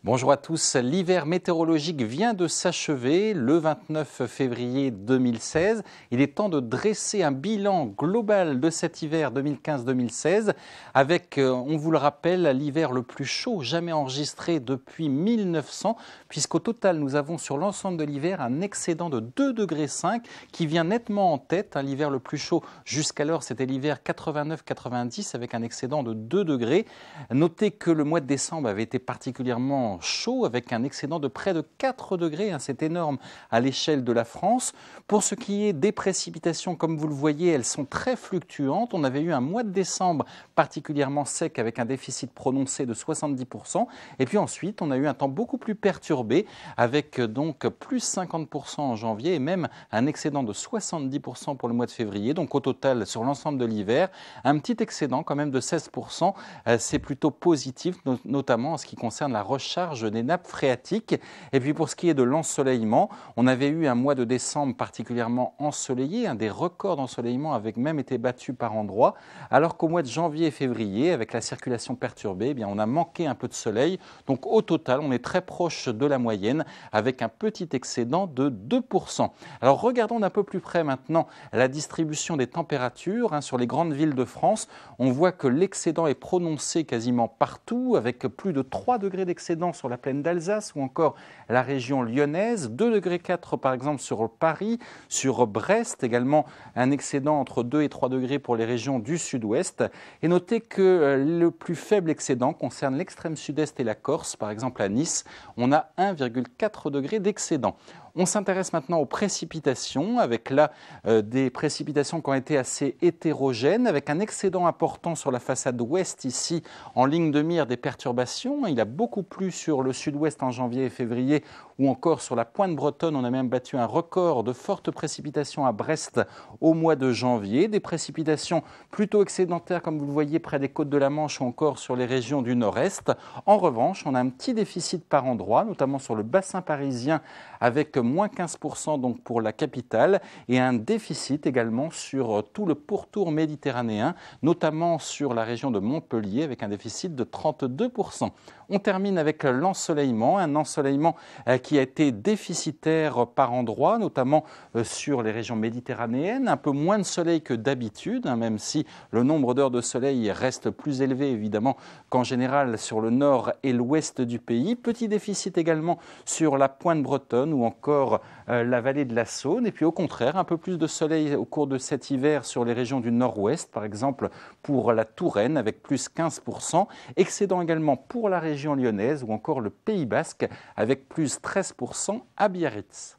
Bonjour à tous. L'hiver météorologique vient de s'achever le 29 février 2016. Il est temps de dresser un bilan global de cet hiver 2015-2016 avec, on vous le rappelle, l'hiver le plus chaud jamais enregistré depuis 1900 puisqu'au total nous avons sur l'ensemble de l'hiver un excédent de 2,5 degrés qui vient nettement en tête. L'hiver le plus chaud jusqu'alors c'était l'hiver 89-90 avec un excédent de 2 degrés. Notez que le mois de décembre avait été particulièrement chaud avec un excédent de près de 4 degrés, c'est énorme à l'échelle de la France. Pour ce qui est des précipitations, comme vous le voyez, elles sont très fluctuantes. On avait eu un mois de décembre particulièrement sec avec un déficit prononcé de 70%. Et puis ensuite, on a eu un temps beaucoup plus perturbé avec donc plus 50% en janvier et même un excédent de 70% pour le mois de février. Donc au total, sur l'ensemble de l'hiver, un petit excédent quand même de 16%. C'est plutôt positif, notamment en ce qui concerne la recharge des nappes phréatiques. Et puis pour ce qui est de l'ensoleillement, on avait eu un mois de décembre particulièrement ensoleillé, des records d'ensoleillement avaient même été battus par endroits, alors qu'au mois de janvier et février, avec la circulation perturbée, eh bien, on a manqué un peu de soleil. Donc au total, on est très proche de la moyenne avec un petit excédent de 2%. Alors regardons d'un peu plus près maintenant la distribution des températures sur les grandes villes de France. On voit que l'excédent est prononcé quasiment partout avec plus de 3 degrés d'excédent sur la plaine d'Alsace ou encore la région lyonnaise, 2,4 degrés par exemple sur Paris, sur Brest, également un excédent entre 2 et 3 degrés pour les régions du sud-ouest. Et notez que le plus faible excédent concerne l'extrême sud-est et la Corse, par exemple à Nice, on a 1,4 degrés d'excédent. On s'intéresse maintenant aux précipitations, avec là des précipitations qui ont été assez hétérogènes, avec un excédent important sur la façade ouest ici, en ligne de mire des perturbations. Il a beaucoup plu sur le sud-ouest en janvier et février, ou encore sur la pointe bretonne. On a même battu un record de fortes précipitations à Brest au mois de janvier. Des précipitations plutôt excédentaires, comme vous le voyez, près des côtes de la Manche ou encore sur les régions du nord-est. En revanche, on a un petit déficit par endroit, notamment sur le bassin parisien, avec moins 15% donc pour la capitale et un déficit également sur tout le pourtour méditerranéen, notamment sur la région de Montpellier avec un déficit de 32%. On termine avec l'ensoleillement, un ensoleillement qui a été déficitaire par endroits, notamment sur les régions méditerranéennes, un peu moins de soleil que d'habitude, même si le nombre d'heures de soleil reste plus élevé évidemment qu'en général sur le nord et l'ouest du pays. Petit déficit également sur la pointe bretonne ou encore la vallée de la Saône. Et puis au contraire, un peu plus de soleil au cours de cet hiver sur les régions du nord-ouest, par exemple pour la Touraine avec plus 15%. Excédent également pour la région lyonnaise ou encore le Pays basque avec plus 13% à Biarritz.